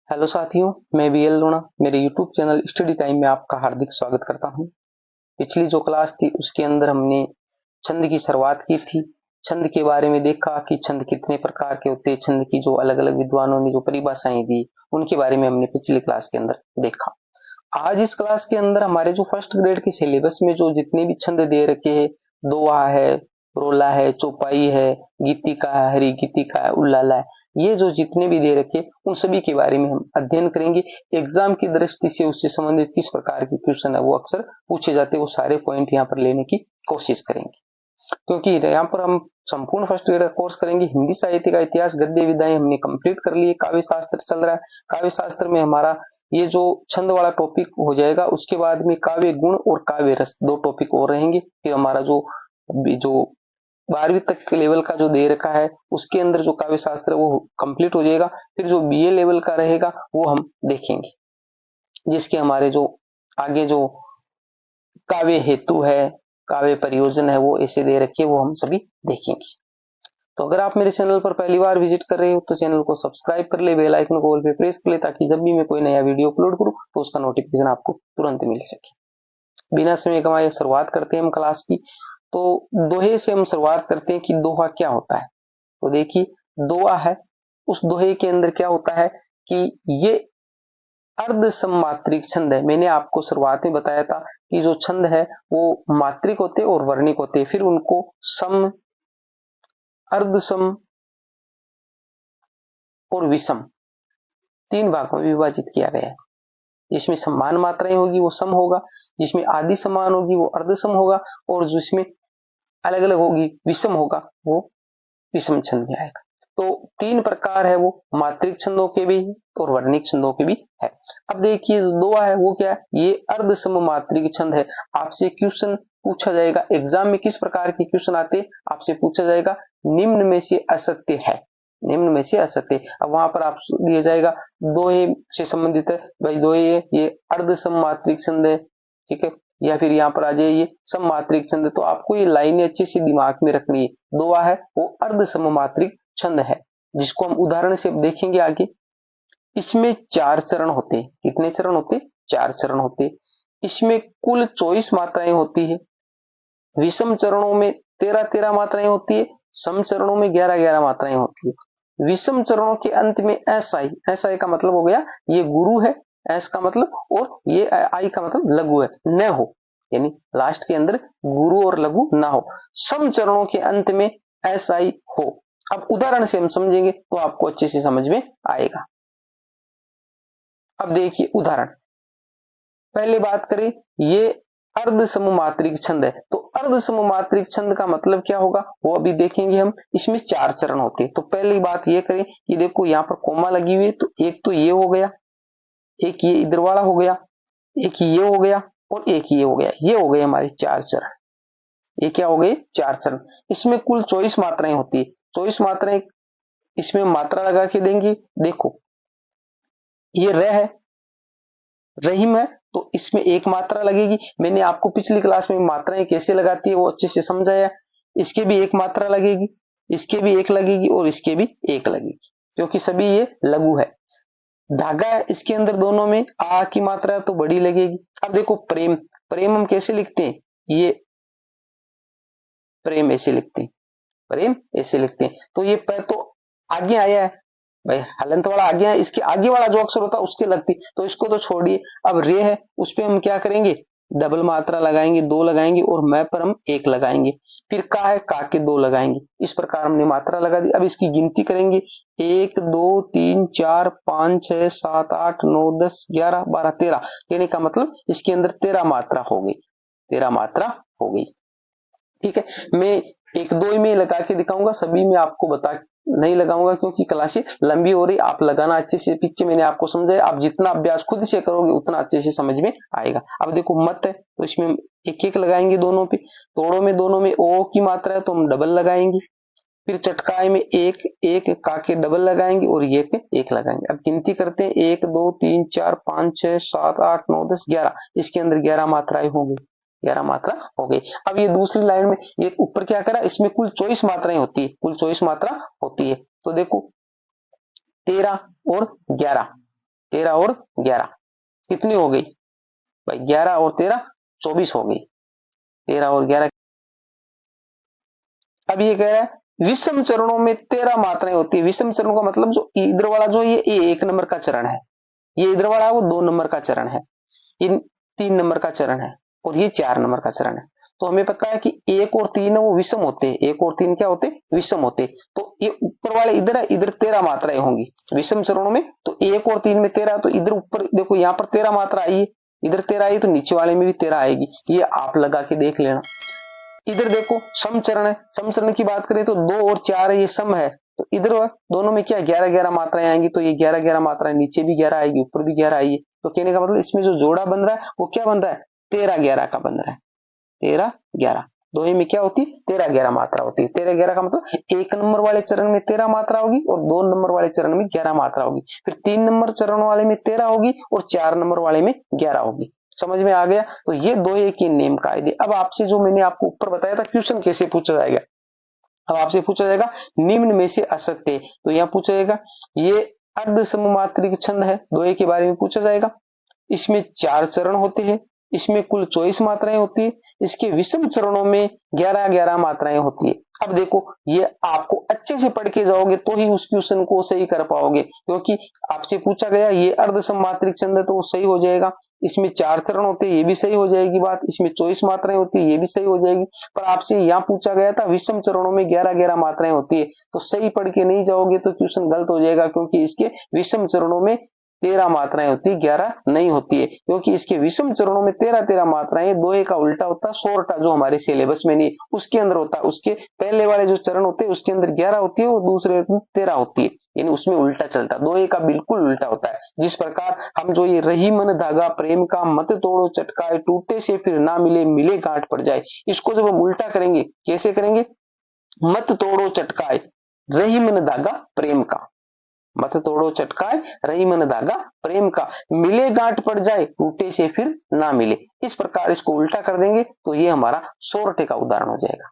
Hello साथियों, मैं BL लोना मेरे यूट्यूब चैनल स्टडी टाइम में आपका हार्दिक स्वागत करता हूं। पिछली जो क्लास थी उसके अंदर हमने छंद की शुरुआत की थी। छंद के बारे में देखा कि छंद कितने प्रकार के होते हैं। छंद की जो अलग अलग विद्वानों ने जो परिभाषाएं दी उनके बारे में हमने पिछली क्लास के अंदर देखा। आज इस क्लास के अंदर हमारे जो फर्स्ट ग्रेड के सिलेबस में जो जितने भी छंद दे रखे हैं, दोहा है, रोला है, चौपाई है, गीतिका है, हरी गीतिका है, उल्लाला है, ये जो जितने भी दे रखे उन सभी के बारे में हम अध्ययन करेंगे। एग्जाम की दृष्टि से उससे संबंधित किस प्रकार के क्वेश्चन है वो अक्सर पूछे जाते हैं, वो सारे पॉइंट यहाँ पर लेने की कोशिश करेंगे। क्योंकि यहाँ पर हम संपूर्ण फर्स्ट ग्रेड का कोर्स करेंगे। हिंदी साहित्य का इतिहास, गद्य विधाएं हमने कंप्लीट कर लिए। काव्य शास्त्र चल रहा है। काव्य शास्त्र में हमारा ये जो छंद वाला टॉपिक हो जाएगा, उसके बाद में काव्य गुण और काव्य रस दो टॉपिक और रहेंगे। फिर हमारा जो 12वीं तक के लेवल का जो दे रखा है उसके अंदर जो काव्य शास्त्र है वो कंप्लीट हो जाएगा। फिर जो बीए लेवल का रहेगा वो हम देखेंगे, जिसके हमारे जो आगे जो काव्य हेतु है, काव्य प्रयोजन है, वो ऐसे दे रखे वो हम सभी देखेंगे। तो अगर आप मेरे चैनल पर पहली बार विजिट कर रहे हो तो चैनल को सब्सक्राइब कर ले, बेल आइकन को ऑल पे प्रेस कर ले, ताकि जब भी मैं कोई नया वीडियो अपलोड करूं तो उसका नोटिफिकेशन आपको तुरंत मिल सके। बिना समय गंवाए शुरुआत करते हैं हम क्लास की। तो दोहे से हम शुरुआत करते हैं कि दोहा क्या होता है। तो देखिए, दोहा है, उस दोहे के अंदर क्या होता है कि ये अर्ध सममात्रिक छंद है। मैंने आपको शुरुआत में बताया था कि जो छंद है वो मात्रिक होते और वर्णिक होते, फिर उनको सम, अर्ध सम और विषम तीन भागों में विभाजित किया गया है। जिसमें समान मात्राएं होगी वो सम होगा, जिसमें आदि समान होगी वो अर्ध सम होगा, और जिसमें अलग अलग होगी विषम होगा वो विषम छंद में आएगा। तो तीन प्रकार है, वो मात्रिक छंदों के भी और वर्णिक छंदों के भी है। अब देखिए, दोहा है वो क्या है, ये अर्ध सम मात्रिक छंद है। आपसे क्वेश्चन पूछा जाएगा एग्जाम में, किस प्रकार के क्वेश्चन आते हैं, आपसे पूछा जाएगा निम्न में से असत्य है, निम्न में से असत्य। अब वहां पर आप दिया जाएगा दोहे से संबंधित है, भाई दोहे ये अर्ध सम मात्रिक छंद है, ठीक है, या फिर यहाँ पर आ जाइए सममात्रिक छंद। तो आपको ये लाइनें अच्छे से दिमाग में रखनी है। दोहा है वो अर्ध सममात्रिक छंद है, जिसको हम उदाहरण से देखेंगे आगे। इसमें 4 चरण होते हैं। कितने चरण होते? 4 चरण होते। इसमें कुल 24 मात्राएं होती है। विषम चरणों में 13-13 मात्राएं होती है, सम चरणों में 11-11 मात्राएं होती है। विषम चरणों के अंत में ऐसाई, ऐसाई का मतलब हो गया ये गुरु है, एस का मतलब, और ये आई का मतलब लघु है, न हो, यानी लास्ट के अंदर गुरु और लघु ना हो। सम चरणों के अंत में ऐसाई हो। अब उदाहरण से हम समझेंगे तो आपको अच्छे से समझ में आएगा। अब देखिए उदाहरण, पहले बात करें, ये अर्ध सममात्रिक छंद है। तो अर्ध सममात्रिक छंद का मतलब क्या होगा वो अभी देखेंगे हम। इसमें 4 चरण होते हैं। तो पहली बात ये करें कि देखो यहाँ पर कोमा लगी हुई है, तो एक तो ये हो गया, एक ये इधर वाला हो गया, एक ये हो गया, और एक ये हो गया। ये हो गए हमारे 4 चरण। ये क्या हो गए? 4 चरण। इसमें कुल 24 मात्राएं होती है। 24 मात्राएं इसमें मात्रा लगा के देंगे। देखो ये र है, रहीम है, तो इसमें एक मात्रा लगेगी। मैंने आपको पिछली क्लास में मात्राएं कैसे लगाती है वो अच्छे से समझाया। इसके भी एक मात्रा लगेगी, इसके भी एक लगेगी, और इसके भी एक लगेगी, क्योंकि सभी ये लघु है। धागा है इसके अंदर, दोनों में आ की मात्रा तो बड़ी लगेगी। अब देखो प्रेम, प्रेम हम कैसे लिखते हैं? ये प्रेम ऐसे लिखते हैं, प्रेम ऐसे लिखते हैं। तो ये प तो आगे आया है भाई, हलंत वाला आगे है, इसके आगे वाला जो अक्षर होता है उसके लगती, तो इसको तो छोड़िए। अब रे है, उस पर हम क्या करेंगे? डबल मात्रा लगाएंगे, 2 लगाएंगे, और मैं पर हम 1 लगाएंगे। फिर का है, का के 2 लगाएंगे। इस प्रकार हमने मात्रा लगा दी। अब इसकी गिनती करेंगे, 1 2 3 4 5 6 7 8 9 10 11 12 13। कहने का मतलब इसके अंदर 13 मात्रा हो गई, 13 मात्रा हो गई। ठीक है, मैं 1-2 में लगा के दिखाऊंगा, सभी में आपको बता नहीं लगाऊंगा, क्योंकि क्लासें लंबी हो रही। आप लगाना अच्छे से, पीछे मैंने आपको समझाया। आप जितना अभ्यास खुद से करोगे उतना अच्छे से समझ में आएगा। अब देखो मत है, तो इसमें 1-1 लगाएंगे दोनों पे। तोड़ों में दोनों में ओ की मात्रा है तो हम डबल लगाएंगे। फिर चटकाए में 1-1 का के डबल लगाएंगे, और ये पे 1 लगाएंगे। अब गिनती करते हैं, 1 2 3 4 5 6 7 8 9 10 11। इसके अंदर 11 मात्राएं होंगी, 11 मात्रा हो गई। अब ये दूसरी लाइन में ये ऊपर क्या करा, इसमें कुल 24 मात्राएं होती है, कुल 24 मात्रा होती है। तो देखो 13 और 11, 13 और 11 कितनी हो गई भाई? 11 और 13 24 हो गई। 13 और 11। अब ये कह रहा है विषम चरणों में 13 मात्राएं होती है। विषम चरणों का मतलब जो इधर वाला जो ये 1 नंबर का चरण है, ये इधर वाला वो 2 नंबर का चरण है, ये 3 नंबर का चरण है और ये 4 नंबर का चरण है। तो हमें पता है कि 1 और 3 है वो विषम होते हैं। 1 और 3 क्या होते हैं? विषम होते हैं। तो ये ऊपर वाले इधर है, इधर 13 मात्राएं होंगी विषम चरणों में। तो 1 और 3 में 13, तो इधर ऊपर देखो यहाँ पर 13 मात्रा आई है, इधर 13 आई, तो नीचे वाले में भी 13 आएगी। ये आप लगा के देख लेना। इधर देखो समचरण है, समचरण की बात करें तो 2 और 4 है, ये सम है। तो इधर दोनों में क्या 11-11 मात्राएं आएंगी, तो ये 11-11 मात्राएं नीचे भी 11 आएगी, ऊपर भी 11 आएगी। तो कहने का मतलब इसमें जो जोड़ा बन रहा है वो क्या बन रहा है? 13-11 का बन रहा है। 13-11 दोहे में क्या होती? 13-11 मात्रा होती है। 13-11 का मतलब 1 नंबर वाले चरण में 13 मात्रा होगी और 2 नंबर वाले चरण में 11 मात्रा होगी, फिर 3 नंबर चरण वाले में 13 होगी और 4 नंबर वाले में 11 होगी। समझ में आ गया? तो ये दोहे के नियम कायदे। अब आपसे जो मैंने आपको ऊपर बताया था क्वेश्चन कैसे पूछा जाएगा, अब आपसे पूछा जाएगा निम्न में से असत्य। तो यहाँ पूछा जाएगा ये अर्ध सममात्रिक छंद है, दोहे के बारे में पूछा जाएगा। इसमें 4 चरण होते हैं, इसमें कुल 24 मात्राएं होती है, इसके विषम चरणों में 11-11 मात्राएं होती है। अब देखो ये आपको अच्छे से पढ़ के जाओगे तो ही उस क्वेश्चन को सही कर पाओगे, क्योंकि आपसे पूछा गया ये अर्ध सममात्रिक छंद है तो वो सही हो जाएगा। इसमें 4 चरण होते हैं, ये भी सही हो जाएगी बात। इसमें 24 मात्राएं होती है, ये भी सही हो जाएगी। पर आपसे यहाँ पूछा गया था विषम चरणों में 11-11 मात्राएं होती है, तो सही पढ़ के नहीं जाओगे तो क्वेश्चन गलत हो जाएगा, क्योंकि इसके विषम चरणों में 13 मात्राएं होती है, 11 नहीं होती है। क्योंकि इसके विषम चरणों में 13-13 मात्राएं, दोहे का उल्टा होता है सोरठा, जो हमारे सिलेबस में नहीं उसके अंदर होता है। उसके पहले वाले जो चरण होते हैं उसके अंदर 11 होती है और दूसरे में 13 होती है, यानी उसमें उल्टा चलता है। दोहे का बिल्कुल उल्टा होता है। जिस प्रकार हम जो ये रही मन धागा प्रेम का मत तोड़ो चटकाए, टूटे से फिर ना मिले मिले गांठ पड़ जाए, इसको जब हम उल्टा करेंगे कैसे करेंगे? मत तोड़ो चटकाए रही मन धागा प्रेम का, मत तोड़ो चटकाए रही मन धागा प्रेम का, मिले गांठ पड़ जाए टूटे से फिर ना मिले। इस प्रकार इसको उल्टा कर देंगे तो ये हमारा सोरठे का उदाहरण हो जाएगा।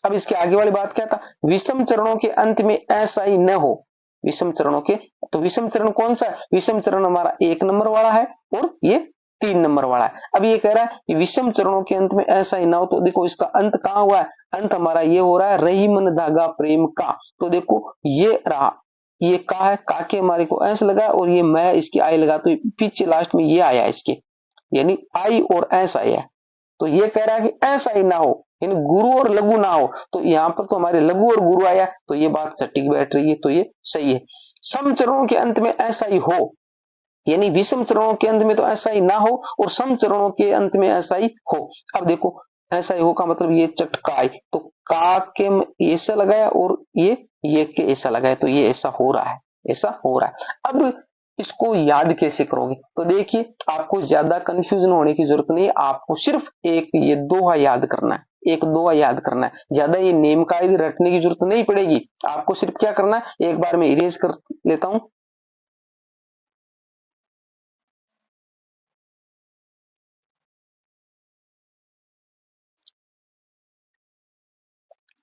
अब इसके आगे वाली बात क्या था? विषम चरणों के अंत में ऐसा ही न हो। विषम चरणों के, तो विषम चरण कौन सा है? विषम चरण हमारा 1 नंबर वाला है और ये 3 नंबर वाला है। अब ये कह रहा है कि विषम चरणों के अंत में ऐसा ही ना हो, तो देखो इसका अंत कहां हुआ है? अंत हमारा ये हो रहा है रही मन धागा प्रेम का। तो देखो ये रहा, ये का है, का के हमारे को ऐस लगा और ये मैं इसकी आई लगा, तो पीछे लास्ट में ये आया इसके, यानी आई और ऐस आया। तो ये कह रहा है कि ऐसा ही ना हो, यानी गुरु और लघु ना हो। तो यहाँ पर तो हमारे लघु और गुरु आया, तो ये बात सटीक बैठ रही है, तो ये सही है। सम चरणों के अंत में ऐसा ही हो, यानी विषम चरणों के अंत में तो ऐसा ही ना हो और सम चरणों के अंत में ऐसा ही हो। अब देखो ऐसा ही हो का मतलब ये चटकाए, तो का के ऐसा लगाया और ये के ऐसा लगाया, तो ये ऐसा हो रहा है, ऐसा हो रहा है। अब इसको याद कैसे करोगे? तो देखिए आपको ज्यादा कंफ्यूजन होने की जरूरत नहीं है, आपको सिर्फ एक ये दोहा याद करना है, एक दोहा याद करना है। ज्यादा ये नेम कायदे रटने की जरूरत नहीं पड़ेगी, आपको सिर्फ क्या करना है, एक बार मैं इरेज कर लेता हूं।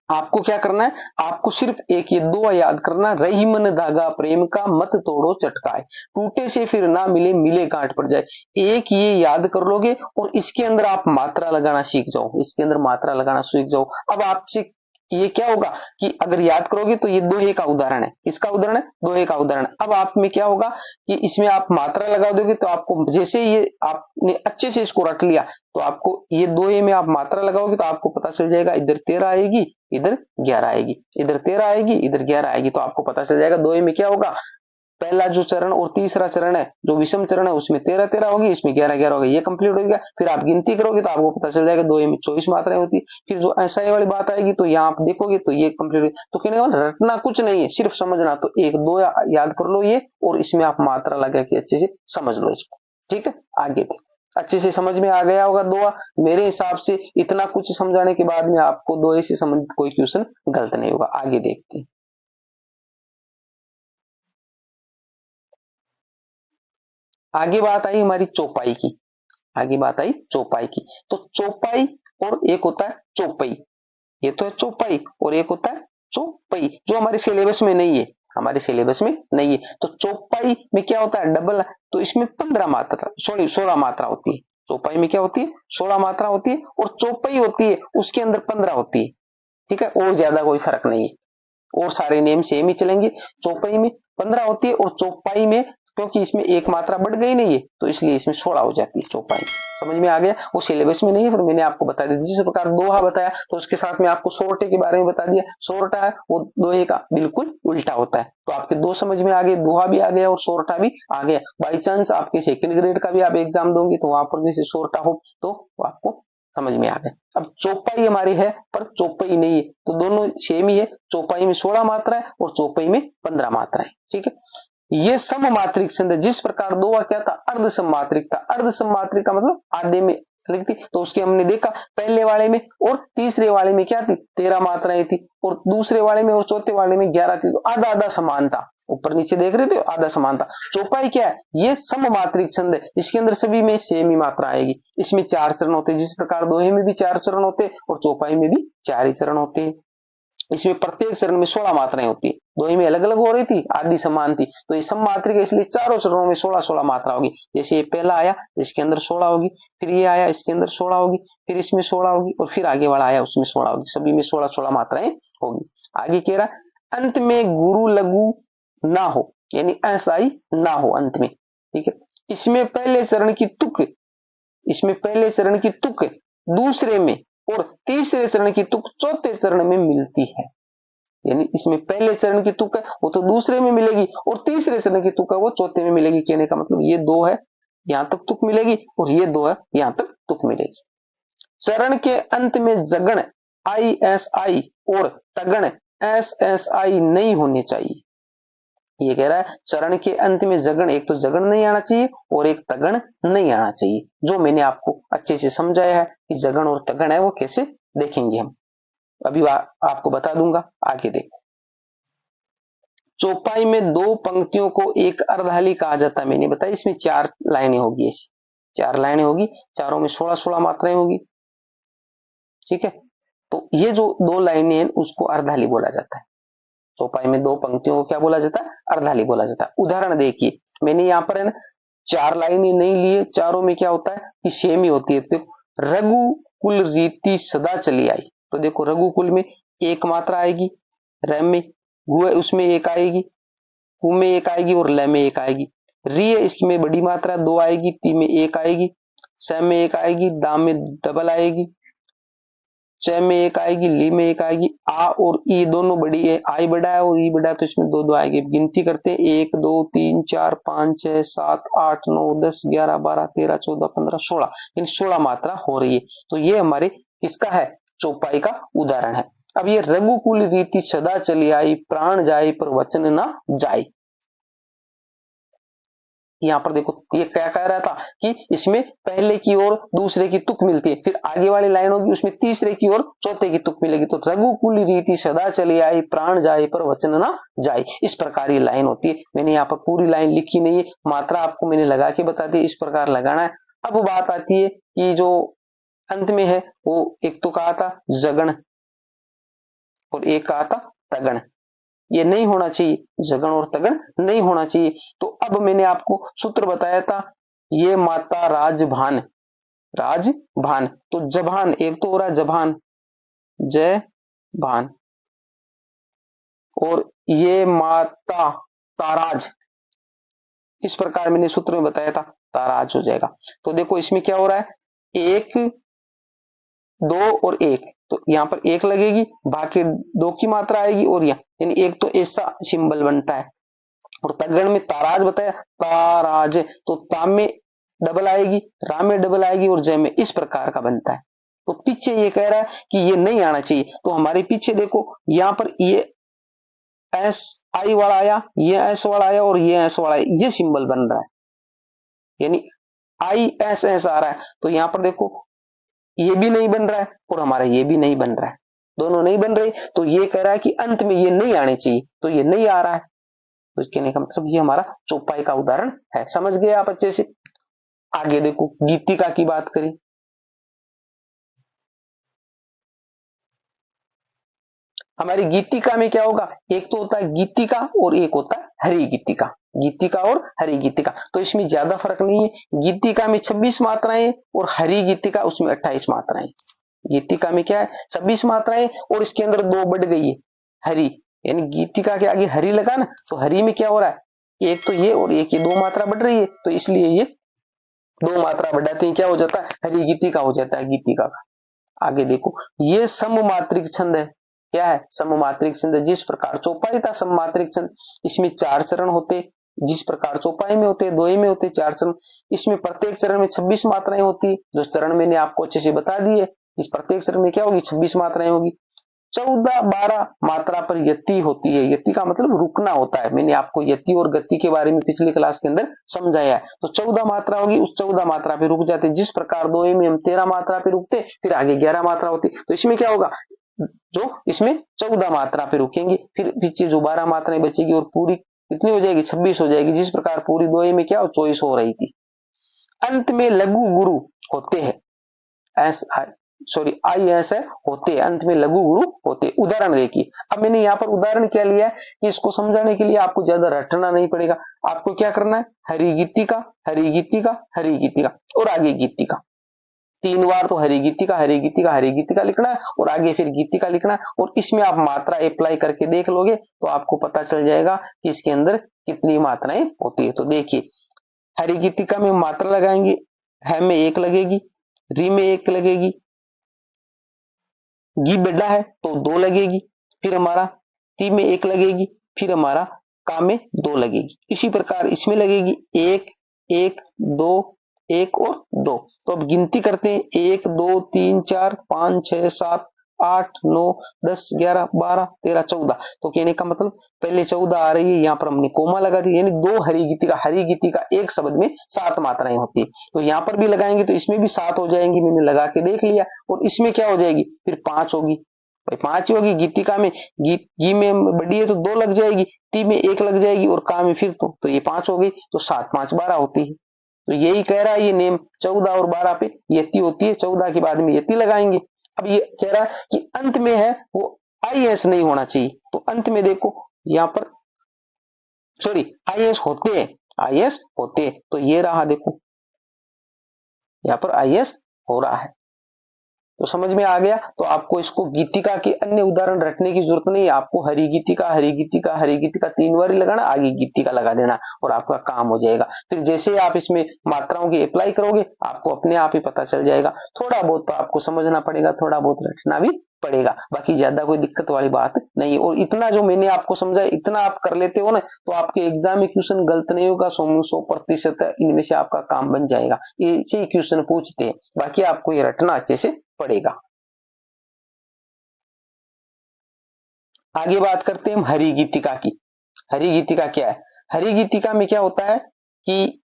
आपको क्या करना है? आपको सिर्फ एक ये दो याद करना, रही मन धागा प्रेम का मत तोड़ो चटकाए, टूटे से फिर ना मिले मिले गांठ पड़ जाए। एक ये याद कर लोगे और इसके अंदर आप मात्रा लगाना सीख जाओ, इसके अंदर मात्रा लगाना सीख जाओ। अब आपसे ये क्या होगा कि अगर याद करोगे तो ये दोहे का उदाहरण है, किसका उदाहरण है? दोहे का उदाहरण। अब आप में क्या होगा कि इसमें आप मात्रा लगा दोगे, तो आपको जैसे ये आपने अच्छे से इसको रट लिया, तो आपको ये दोहे में आप मात्रा लगाओगे तो आपको पता चल जाएगा इधर 13 आएगी, इधर 11 आएगी, इधर 13 आएगी, इधर 11 आएगी, तो आपको पता चल जाएगा दोहे में क्या होगा। पहला जो चरण और तीसरा चरण है जो विषम चरण है उसमें 13-13 होगी, इसमें 11-11 होगी, ये कंप्लीट हो गया। फिर आप गिनती करोगे तो आपको पता चल जाएगा दोहे में 24 मात्राएं होती। फिर जो ऐसा वाली बात आएगी तो यहाँ आप देखोगे तो ये कंप्लीट। तो कहने का रटना कुछ नहीं है, सिर्फ समझना। तो एक दो याद कर लो ये, और इसमें आप मात्रा लगा के अच्छे से समझ लो इसको, ठीक है। आगे देखो, अच्छे से समझ में आ गया होगा दोहा। मेरे हिसाब से इतना कुछ समझाने के बाद में आपको दोहे से संबंधित कोई क्वेश्चन गलत नहीं होगा। आगे देखते हैं। आगे बात आई हमारी चौपाई की, आगे बात आई चौपाई की। तो चौपाई और एक होता है चौपाई, ये तो है चौपाई और एक होता है चौपाई, जो हमारे सिलेबस में नहीं है। हमारे सिलेबस में नहीं है। तो चौपाई में क्या होता है, डबल, तो इसमें 15 मात्रा, सॉरी 16 मात्रा होती है। चौपाई में क्या होती है, 16 मात्रा होती है, और चौपाई होती है उसके अंदर 15 होती है। ठीक है, और ज्यादा कोई फर्क नहीं है, और सारे नेम सेम ही चलेंगे। चौपाई में 15 होती है और चौपाई में, क्योंकि इसमें एक मात्रा बढ़ गई नहीं है, तो इसलिए इसमें 16 हो जाती है चौपाई। समझ में आ गया, वो सिलेबस में नहीं है, फिर मैंने आपको बता दिया। जिस प्रकार दोहा बताया तो उसके साथ में आपको सोरठे के बारे में बता दिया। सोरठा है वो दोहे का बिल्कुल उल्टा होता है। तो आपके दो समझ में आ गए, दोहा भी आ गया और सोरठा भी आ गया। बाई चांस आपके सेकंड ग्रेड का भी आप एग्जाम दोगे तो वहां पर जैसे सोरठा हो तो आपको समझ में आ गए। अब चौपाई हमारी है पर चौपाई नहीं है, तो दोनों सेम ही है। चौपाई में 16 मात्रा है और चौपाई में 15 मात्रा है। ठीक है, ये सममात्रिक छंद है। जिस प्रकार दोहा क्या था, अर्ध सममात्रिक था। अर्ध सममात्रिक का मतलब आधे में लिखती, तो उसके हमने देखा पहले वाले में और तीसरे वाले में क्या थी, 13 मात्राएं थी, और दूसरे वाले में और चौथे वाले में 11 थी। तो आधा आधा समान था, ऊपर नीचे देख रहे थे, आधा समान था। चौपाई क्या है, ये सममात्रिक छंद है, इसके अंदर सभी में सेम ही मात्रा आएगी। इसमें 4 चरण होते हैं, जिस प्रकार दोहे में भी 4 चरण होते हैं और चौपाई में भी 4 ही चरण होते हैं। इसमें प्रत्येक चरण में 16 मात्राएं होती है। दोहे में अलग अलग हो रही थी, आदि समान थी, तो ये सममात्रिक है, इसलिए चारों चरणों में 16-16 मात्रा होगी। जैसे ये पहला आया इसके अंदर 16 होगी, फिर ये आया इसके अंदर 16 होगी, फिर इसमें 16 होगी, और फिर आगे वाला आया उसमें 16 होगी। सभी में 16-16 मात्राएं होगी। आगे कह रहा अंत में गुरु लघु ना हो, यानी ऐसाई ना हो अंत में। ठीक है, इसमें पहले चरण की तुक, इसमें पहले चरण की तुक दूसरे में और तीसरे चरण की तुक चौथे चरण में मिलती है। यानी इसमें पहले चरण की तुक है वो तो दूसरे में मिलेगी, और तीसरे चरण की तुक है वो चौथे में मिलेगी। कहने का मतलब ये दो है यहां तक तुक मिलेगी, और ये दो है यहां तक तुक मिलेगी। चरण के अंत में जगण ISI और तगण SSI नहीं होने चाहिए। ये कह रहा है चरण के अंत में जगण, एक तो जगण नहीं आना चाहिए और एक तगण नहीं आना चाहिए, जो मैंने आपको अच्छे से समझाया है कि जगण और तगण है वो कैसे देखेंगे हम, अभी आपको बता दूंगा। आगे देखो, चौपाई में 2 पंक्तियों को एक अर्धहाली कहा जाता है। मैंने बताया इसमें 4 लाइनें होगी, ऐसी 4 लाइनें होगी, चारों में 16-16 मात्राएं होगी। ठीक है, तो ये जो 2 लाइनें हैं उसको अर्धहाली बोला जाता है। चौपाई में 2 पंक्तियों को क्या बोला जाता है, अर्धहाली बोला जाता है। उदाहरण देखिए, मैंने यहाँ पर है ना 4 लाइनें नहीं लिए, चारों में क्या होता है कि सेम ही होती है। तो रघुकुल रीति सदा चली आई, तो देखो रघुकुल में 1 मात्रा आएगी, र में गु उसमें 1 आएगी, कु में 1 आएगी और ल में 1 आएगी। री है इसमें बड़ी मात्रा 2 आएगी, ती में 1 आएगी, स में 1 आएगी, दा में डबल आएगी, च में 1 आएगी, ली में 1 आएगी। आ और ई दोनों बड़ी है, आई बड़ा है और ई बड़ा है, तो इसमें 2-2 आएगी। गिनती करते हैं 1 2 3 4 5 6 7 8 9 10 11 12 13 14 15 16, इन 16 मात्रा हो रही है। तो ये हमारे किसका है, चौपाई का उदाहरण है। अब ये रघुकुल रीति सदा चली आई, प्राण जाए पर वचन ना जाए। यहाँ पर देखो ये क्या कह रहा था कि इसमें पहले की ओर दूसरे की तुक मिलती है, फिर आगे वाली लाइन होगी उसमें तीसरे की ओर चौथे की तुक मिलेगी। तो रघुकुल रीति सदा चली आई, प्राण जाए पर वचन ना जाए, इस प्रकार ये लाइन होती है। मैंने यहाँ पर पूरी लाइन लिखी नहीं है, मात्रा आपको मैंने लगा के बता दी, इस प्रकार लगाना है। अब बात आती है कि जो अंत में है वो एक तो कहा था जगण और एक कहा था तगण, ये नहीं होना चाहिए, जगण और तगण नहीं होना चाहिए। तो अब मैंने आपको सूत्र बताया था, ये माता राजभान, राजभान तो जभान, एक तो हो रहा है जभान, जय भान, और ये माता ताराज, इस प्रकार मैंने सूत्र में बताया था, ताराज हो जाएगा। तो देखो इसमें क्या हो रहा है, 1 2 और 1, तो यहाँ पर 1 लगेगी, बाकी 2 की मात्रा आएगी, और यहाँ यानी एक तो ऐसा सिंबल बनता है। और तगण में ताराज बताया, ताराज, तो ताम में डबल आएगी, रा में डबल आएगी और जय में, इस प्रकार का बनता है। तो पीछे ये कह रहा है कि ये नहीं आना चाहिए, तो हमारे पीछे देखो यहाँ पर ये एस आई वाला आया, ये एस वाला आया और ये एस वाला आया, ये सिंबल बन रहा है, यानी ISS आ रहा है। तो यहाँ पर देखो ये भी नहीं बन रहा है और हमारा ये भी नहीं बन रहा है, दोनों नहीं बन रहे, तो ये कह रहा है कि अंत में ये नहीं आने चाहिए, तो ये नहीं आ रहा है। तो कहने का मतलब ये हमारा चौपाई का उदाहरण है। समझ गए आप अच्छे से। आगे देखो गीतिका की बात करें, हमारी गीतिका में क्या होगा, एक तो होता है गीतिका और एक होता है हरी गीतिका, गीतिका और हरी गीतिका। तो इसमें ज्यादा फर्क नहीं है, गीतिका में 26 मात्राएं और हरी गीतिका उसमें 28 मात्राएं। गीतिका में क्या है 26 मात्राएं और इसके अंदर 2 बढ़ गई है हरी, यानी गीतिका के आगे हरी लगा ना, तो हरी में क्या हो रहा है, एक तो ये और एक ये 2 मात्रा बढ़ रही है, तो इसलिए ये 2 मात्रा बढ़ाते हैं, क्या हो जाता है, हरी गीतिका हो जाता है गीतिका का। आगे देखो, ये सममात्रिक छंद है, क्या है, सममात्रिक छंद। जिस प्रकार चौपाई था सममात्रिक छंद, इसमें 4 चरण होते, जिस प्रकार चौपाई में होते, दोहे में होते 4 चरण, इसमें प्रत्येक चरण में 26 मात्राएं होती, जो चरण मैंने आपको अच्छे से बता दी है। इस प्रत्येक चरण में क्या होगी, 26 मात्राएं होगी। 14-12 मात्रा पर यति होती है, यति का मतलब रुकना होता है, मैंने आपको यति और गति के बारे में पिछली क्लास के अंदर समझाया है। तो 14 मात्रा होगी, उस 14 मात्रा पे रुक जाते, जिस प्रकार दोहे में हम 13 मात्रा पे रुकते, फिर आगे 11 मात्रा होती, तो इसमें क्या होगा, जो इसमें 14 मात्रा पे रुकेंगे, फिर पीछे जो 12 मात्राएं बचेगी और पूरी कितनी हो जाएगी, 26 हो जाएगी, जिस प्रकार पूरी दोहे में क्या 24 हो रही थी। अंत में लघु गुरु होते हैं, IS है होते, अंत में लघु गुरु होते। उदाहरण देखिए, अब मैंने यहाँ पर उदाहरण क्या लिया है कि इसको समझाने के लिए आपको ज्यादा रटना नहीं पड़ेगा, आपको क्या करना है, हरी गीतिका हरी गीतिका हरी गीतिका और आगे गीतिका, 3 बार तो हरी गीतिका हरी गीतिका हरी गीतिका लिखना है और आगे फिर गीतिका लिखना है, और इसमें आप मात्रा अप्लाई करके देख लोगे तो आपको पता चल जाएगा कि इसके अंदर कितनी मात्राएं होती है। तो देखिए, हरी गीतिका में मात्रा लगाएंगे, है में 1 लगेगी, री में 1 लगेगी, गी बेडा है तो 2 लगेगी, फिर हमारा ती में 1 लगेगी, फिर हमारा का में 2 लगेगी। इसी प्रकार इसमें लगेगी 1 1 2 1 और 2। तो अब गिनती करते हैं, 1 2 3 4 5 6 7 8 9 10 11 12 13 14। तो कहने का मतलब पहले 14 आ रही है, यहाँ पर हमने कोमा लगा दी, यानी 2 हरी गीतिका एक शब्द में 7 मात्राएं होती है। तो यहाँ पर भी लगाएंगे तो इसमें भी 7 हो जाएंगी, मैंने लगा के देख लिया, और इसमें क्या हो जाएगी, फिर 5 होगी, भाई 5 ही होगी। गीतिका में गी में बड़ी है तो 2 लग जाएगी, ती में 1 लग जाएगी और का में फिर तो ये 5 हो गई, तो 7 5 12 होती है। तो यही कह रहा है ये नेम, 14 और 12 पे यति होती है, 14 के बाद में यति लगाएंगे। अब ये कह रहा है कि अंत में है वो IS नहीं होना चाहिए, तो अंत में देखो यहाँ पर सॉरी IS होते हैं, IS होते हैं, तो ये रहा देखो, यहाँ पर IS हो रहा है। तो समझ में आ गया। तो आपको इसको गीतिका के अन्य उदाहरण रटने की जरूरत नहीं है, आपको हरी गीतिका हरी गीतिका हरी गीतिका 3 बार ही लगाना, आगे गीतिका लगा देना और आपका काम हो जाएगा। फिर जैसे आप इसमें मात्राओं की अप्लाई करोगे आपको अपने आप ही पता चल जाएगा। थोड़ा बहुत तो आपको समझना पड़ेगा, थोड़ा बहुत रटना भी पड़ेगा, बाकी ज्यादा कोई दिक्कत वाली बात नहीं है। और इतना जो मैंने आपको समझाया इतना आप कर लेते हो ना, तो आपके एग्जाम में क्वेश्चन गलत नहीं होगा, 100% इनमें से आपका काम बन जाएगा। ऐसे ही क्वेश्चन पूछते हैं, बाकी आपको ये रटना अच्छे से पड़ेगा। आगे बात करते हैं हम हरी गीतिका की। हरी गीतिका क्या है, हरी गीतिका में क्या होता है कि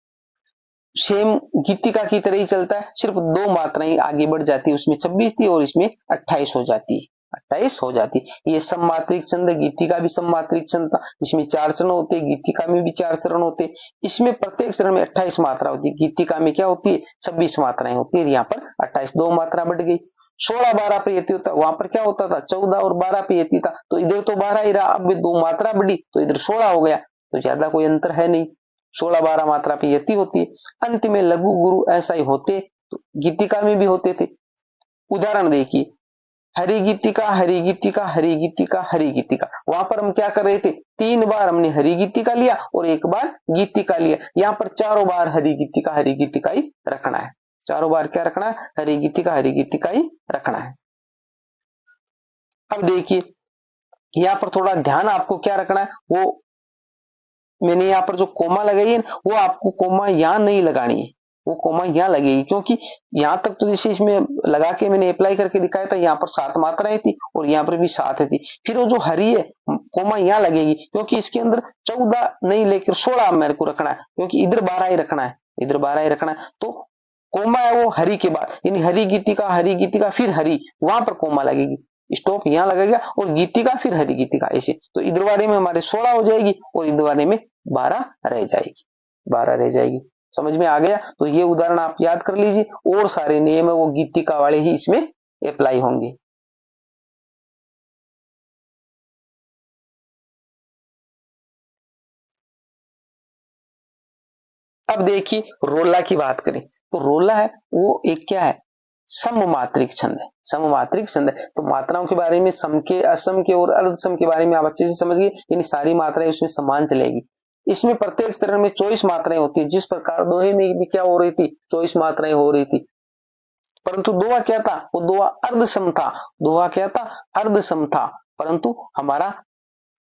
सेम गीतिका की तरह ही चलता है, सिर्फ 2 मात्राएं आगे बढ़ जाती है, उसमें 26 थी और इसमें 28 हो जाती है, 28 हो जाती है। ये सममात्रिक छंद, गीतिका भी सममात्रिक छंद था, इसमें 4 चरण होते हैं, गीतिका में भी 4 चरण होते हैं, इसमें प्रत्येक चरण में 28 मात्रा होती है, गीतिका में क्या होती है 26 मात्राएं होती है, यहाँ पर 28 2 मात्रा बढ़ गई। 16-12 पे यति होता, वहां पर क्या होता था 14 और 12 पे यति था, तो इधर तो 12 ही रहा, अब 2 मात्रा बढ़ी तो इधर 16 हो गया, तो ज्यादा कोई अंतर है नहीं, 16-12 मात्रा पे यति होती है। अंत में लघु गुरु ऐसा ही होते, तो गीतिका में भी होते थे। उदाहरण देखिए, हरी गीतिका हरी गीतिका हरी गीतिका हरी गीतिका, वहां पर हम क्या कर रहे थे, 3 बार हमने हरी गीतिका लिया और 1 बार गीतिका लिया, यहाँ पर 4 बार हरी गीतिका ही रखना है, 4 बार क्या रखना है, हरी गीतिका ही रखना है। अब देखिए यहाँ पर थोड़ा ध्यान आपको क्या रखना है, वो मैंने यहाँ पर जो कोमा लगाई है वो आपको कोमा यहाँ नहीं लगानी है, वो कोमा यहाँ लगेगी, क्योंकि यहाँ तक तो जैसे इसमें लगा के मैंने अप्लाई करके दिखाया था, यहाँ पर 7 मात्राएं थी और यहाँ पर भी 7 थी, फिर वो जो हरी है कोमा यहाँ लगेगी, क्योंकि इसके अंदर 14 नहीं लेकर 16 मेरे को रखना है, क्योंकि इधर 12 ही रखना है, इधर 12 ही रखना है, तो कोमा है वो हरी के बाद, यानी हरी गीतिका फिर हरी, वहां पर कोमा लगेगी, स्टॉप यहाँ लगेगा और गीतिका फिर हरी गीतिका, ऐसे। तो इधर वाले में हमारे 16 हो जाएगी और इधर वाले में 12 रह जाएगी, 12 रह जाएगी। समझ में आ गया। तो ये उदाहरण आप याद कर लीजिए, और सारे नियम है वो गीतिका वाले ही इसमें अप्लाई होंगे। अब देखिए रोला की बात करें तो रोला है वो एक क्या है, सममात्रिक छंद है, सममात्रिक छंद है। तो मात्राओं के बारे में सम के, असम के और अर्धसम के बारे में आप अच्छे से समझिए, यानी सारी मात्राएं उसमें समान चलेगी। इसमें प्रत्येक चरण में 24 मात्राएं होती है, जिस प्रकार दोहे में भी क्या हो रही थी, 24 मात्राएं हो रही थी। परंतु दोहा क्या था, वो दोहा अर्धसम था, दोहा क्या था, अर्धसम था। परंतु हमारा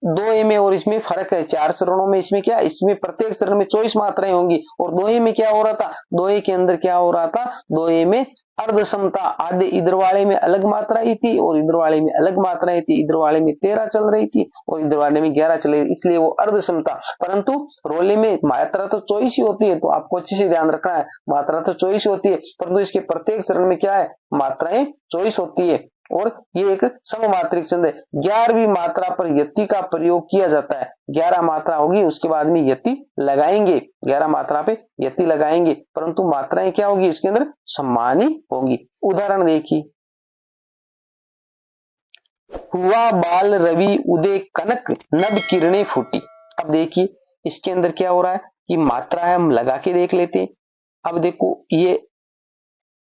दोहे में और इसमें फर्क है, 4 चरणों में इसमें क्या, इसमें प्रत्येक चरण में 24 मात्राएं होंगी, और दोहे में क्या हो रहा था, दोहे के अंदर क्या हो रहा था, दोहे में अर्धसम था। आधे इधर वाले में अलग मात्राएं थी और इधर वाले में अलग मात्राएं थी, इधर वाले में 13 चल रही थी और इधर वाले में 11 चल रही थी, इसलिए वो अर्धसम था। परंतु रोले में मात्रा तो 24 ही होती है, तो आपको अच्छे से ध्यान रखना है, मात्रा तो 24 होती है, परंतु इसके प्रत्येक चरण में क्या है, मात्राएं 24 होती है, और ये एक सममात्रिक छंद है। 11वीं मात्रा पर यति का प्रयोग किया जाता है, 11 मात्रा होगी उसके बाद में यति लगाएंगे, 11 मात्रा पे यति लगाएंगे, परंतु मात्राएं क्या होगी इसके अंदर, समान ही होंगी। उदाहरण देखिए, हुआ बाल रवि उदय कनक नभ किरणें फूटी। अब देखिए इसके अंदर क्या हो रहा है कि मात्रा है, हम लगा के देख लेते हैं। अब देखो ये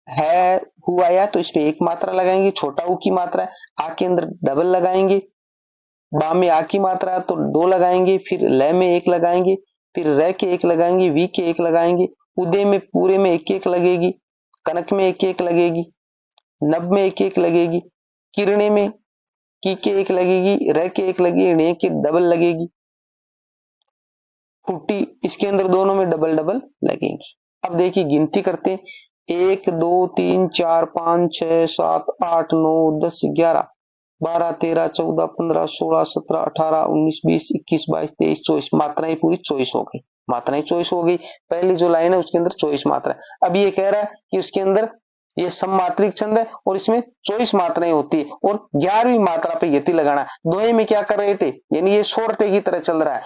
है हु आया तो इस पे एक मात्रा लगाएंगे, छोटा ऊ की मात्रा है, आ के अंदर डबल लगाएंगे, बा में आ की मात्रा है तो 2 लगाएंगे, फिर ल में 1 लगाएंगे, फिर र के 1 लगाएंगे, वी के 1 लगाएंगे, उदय में पूरे में 1-1 लगेगी, कनक में 1-1 लगेगी, नभ में 1-1 लगेगी, किरणे में की के 1 लगेगी, र के 1 लगेगी, णे के डबल लगेगी, फूटी इसके अंदर दोनों में डबल डबल लगेंगी। अब देखिए गिनती करते हैं, 1 2 3 4 5 6 7 8 9 10 11 12 13 14 15 16 17 18 19 20 21 22 23 24 मात्राएं पूरी 24 हो गई, मात्राएं 24 हो गई। पहली जो लाइन है उसके अंदर 24 मात्रा है। अब ये कह रहा है कि उसके अंदर ये सममात्रिक छंद है और इसमें 24 मात्राएं होती है और 11वीं मात्रा पे यति लगाना है। दोहे में क्या कर रहे थे, यानी ये शोरटे की तरह चल रहा है,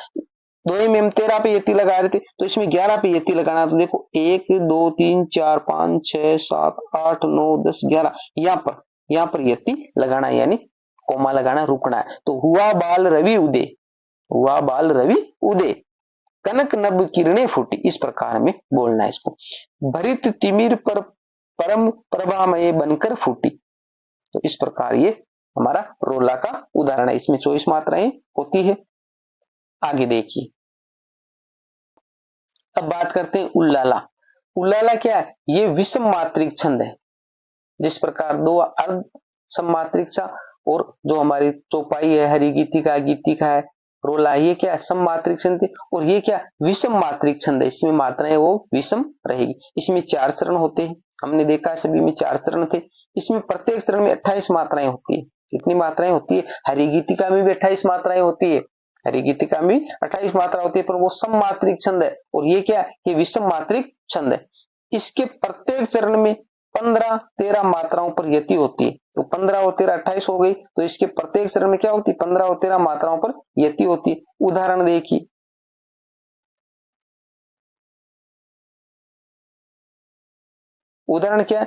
दोहे में हम 13 पे यति लगा रहे थे तो इसमें 11 पे यति लगाना। तो देखो 1 2 3 4 5 6 7 8 9 10 11 यहाँ पर यति लगाना है, यानी कोमा लगाना, रुकना है। तो हुआ बाल रवि उदय, हुआ बाल रवि उदय कनक नभ किरणें फूटी, इस प्रकार में बोलना है इसको। भरित तिमिर पर परम प्रभामय बनकर फूटी, तो इस प्रकार ये हमारा रोला का उदाहरण है, इसमें 24 मात्राएं होती है। आगे देखिए, अब बात करते हैं उल्लाला। उल्लाला क्या है, ये विषम मात्रिक छंद है, जिस प्रकार दो अर्ध सममात्रिक सा और जो हमारी चौपाई है, हरि गीतिका, गीतिका है, रोला, ये क्या है सममात्रिक छंद है, और ये क्या विषम मात्रिक छंद है, इसमें मात्राएं वो विषम रहेगी। इसमें 4 चरण होते हैं, हमने देखा है सभी में 4 चरण थे। इसमें प्रत्येक चरण में 28 मात्राएं होती है। कितनी मात्राएं होती है, हरि गीतिका में भी 28 मात्राएं होती है, हरि गीतिका में 28 मात्रा होती है, पर वो सममात्रिक छंद है, और ये क्या है, ये विषम मात्रिक छंद है। इसके प्रत्येक चरण में 15-13 मात्राओं पर यति होती है, तो 15 और 13 28 हो गई, तो इसके प्रत्येक चरण में क्या होती है, 15 और 13 मात्राओं पर यति होती है। उदाहरण देखिए, उदाहरण क्या है,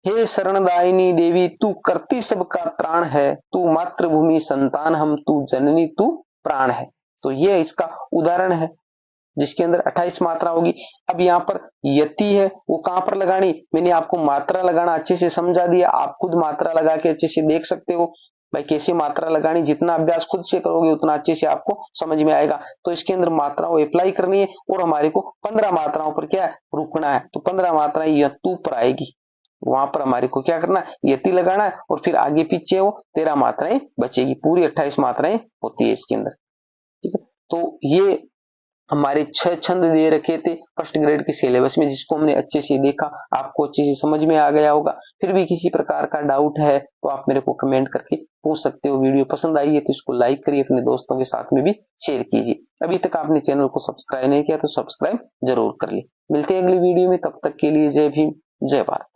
हे शरणदायिनी देवी तू करती सबका त्राण है, तू मातृभूमि संतान हम, तू जननी तू प्राण है। तो ये इसका उदाहरण है जिसके अंदर 28 मात्रा होगी। अब यहाँ पर यति है वो कहां पर लगानी, मैंने आपको मात्रा लगाना अच्छे से समझा दिया, आप खुद मात्रा लगा के अच्छे से देख सकते हो भाई कैसे मात्रा लगानी। जितना अभ्यास खुद से करोगे उतना अच्छे से आपको समझ में आएगा। तो इसके अंदर मात्राओं अप्लाई करनी है और हमारे को 15 मात्राओं पर क्या है, रुकना है। तो 15 मात्राएं यतु पर आएगी, वहां पर हमारे को क्या करना है, यति लगाना है, और फिर आगे पीछे वो 13 मात्राएं बचेगी, पूरी 28 मात्राएं होती है इसके अंदर। ठीक है, तो ये हमारे 6 छंद दे रखे थे फर्स्ट ग्रेड के सिलेबस में, जिसको हमने अच्छे से देखा, आपको अच्छे से समझ में आ गया होगा। फिर भी किसी प्रकार का डाउट है तो आप मेरे को कमेंट करके पूछ सकते हो। वीडियो पसंद आई है तो इसको लाइक करिए, अपने दोस्तों के साथ में भी शेयर कीजिए। अभी तक आपने चैनल को सब्सक्राइब नहीं किया तो सब्सक्राइब जरूर कर लिए। मिलते हैं अगली वीडियो में, तब तक के लिए जय भीम, जय भारत।